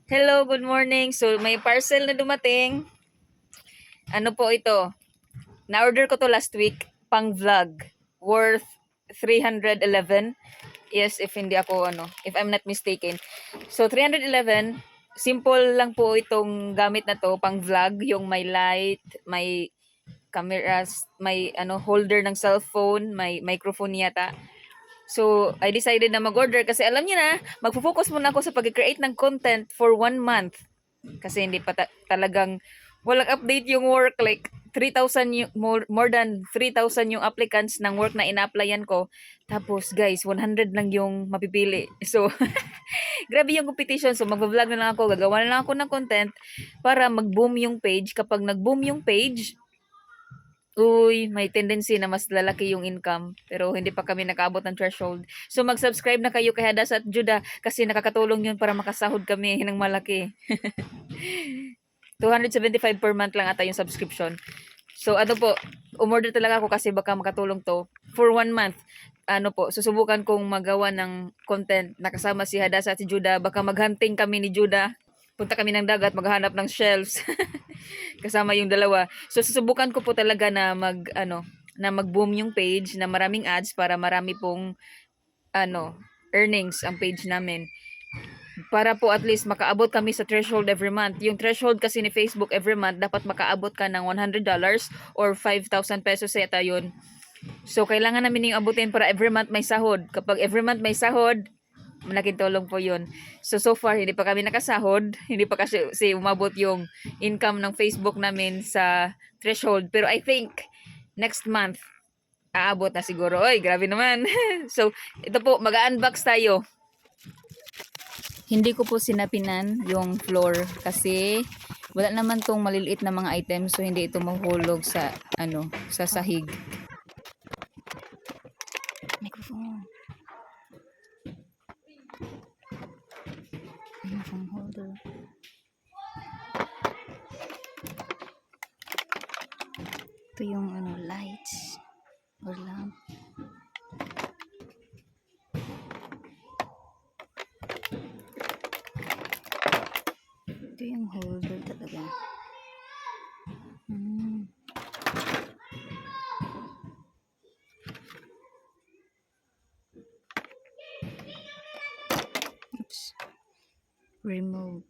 Hello, good morning. So, may parcel na dumating. Ano po ito? Na-order ko to last week, pang vlog, worth 311. Yes, if I'm not mistaken. So, 311, simple lang po itong gamit na to, pang vlog, yung may light, may cameras, may holder ng cellphone, may microphone yata. So, I decided na mag-order kasi alam niyo na, magfo-focus muna ako sa pag-create ng content for 1 month. Kasi hindi pa talagang walang update yung work, like 3,000 more than 3,000 yung applicants ng work na ina-applyan ko. Tapos guys, 100 lang yung mapipili. So grabe yung competition. So magvo-vlog na lang ako, gagawa na lang ako ng content para mag-boom yung page. Kapag nag-boom yung page, may tendency na mas lalaki yung income. Pero hindi pa kami nakaabot ng threshold. So mag-subscribe na kayo kay Hadas at Judah kasi nakakatulong yun para makasahod kami ng malaki. 275 per month lang ata yung subscription. So umorder talaga ako kasi baka makatulong to for 1 month. Susubukan kong magawa ng content nakasama si Hadas at si Judah. Baka maghunting kami ni Judah. Punta kami ng dagat, maghanap ng shelves. Kasama yung dalawa. So susubukan ko po talaga na mag-boom yung page na maraming ads para marami pong earnings ang page namin. Para po at least makaabot kami sa threshold every month. Yung threshold kasi ni Facebook every month, dapat makaabot ka ng $100 or 5,000 pesos yata yun. So, kailangan namin yung abutin para every month may sahod. Kapag every month may sahod, malaking tulong po yun. So far, hindi pa kami nakasahod. Hindi pa kasi umabot yung income ng Facebook namin sa threshold. Pero I think, next month, aabot na siguro. Oy, grabe naman. So, ito po, mag-unbox tayo. Hindi ko po sinapinan yung floor kasi wala naman tong maliliit na mga items, so hindi ito mahulog sa sa sahig. Microphone. Microphone holder. Ito yung lights or lamp. Ito yung holder talaga. Oops. Remote.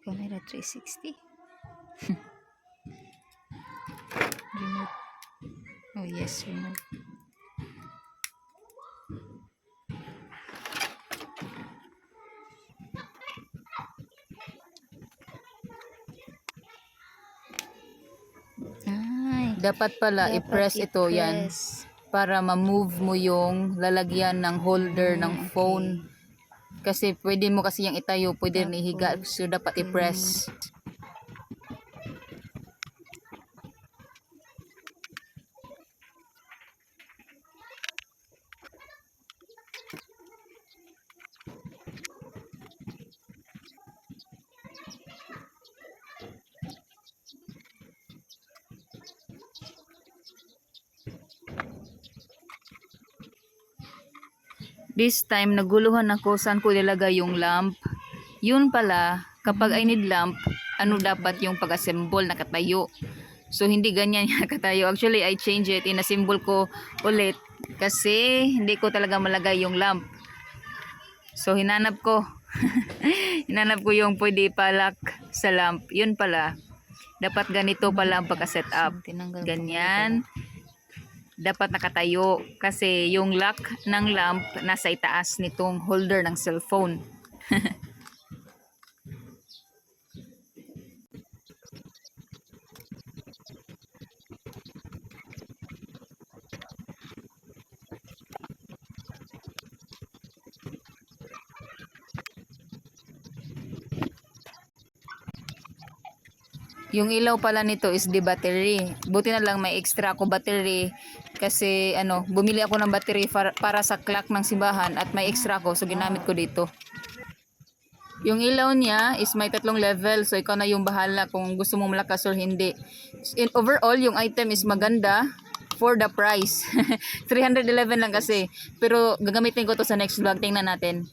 Camera 360. Remote. Oh yes, remote. Dapat pala i-press ito yan para ma-move mo yung lalagyan ng holder ng phone. Kasi pwede mo kasi yung itayo, pwede rin ihiga. So dapat i-press. This time, naguluhan ako saan ko ilalagay yung lamp. Yun pala, kapag I need lamp, dapat yung pag-assemble, nakatayo. So, hindi ganyan yung nakatayo. Actually, I change it. Inassemble ko ulit kasi hindi ko talaga malagay yung lamp. So, hinanap ko. Hinanap ko yung pwede palak sa lamp. Yun pala. Dapat ganito pala ang pagka-set up. Ganyan. Dapat nakatayo kasi yung lock ng lamp nasa itaas nitong holder ng cellphone. Yung ilaw pala nito is the battery. Buti na lang may extra ako battery kasi bumili ako ng battery para sa clock ng simbahan at may extra ko, so ginamit ko dito. Yung ilaw niya is may 3 level, so ikaw na yung bahala kung gusto mong malakas or hindi. Overall, yung item is maganda. for the price. 311 lang kasi. Pero gagamitin ko to sa next vlog. Tingnan natin.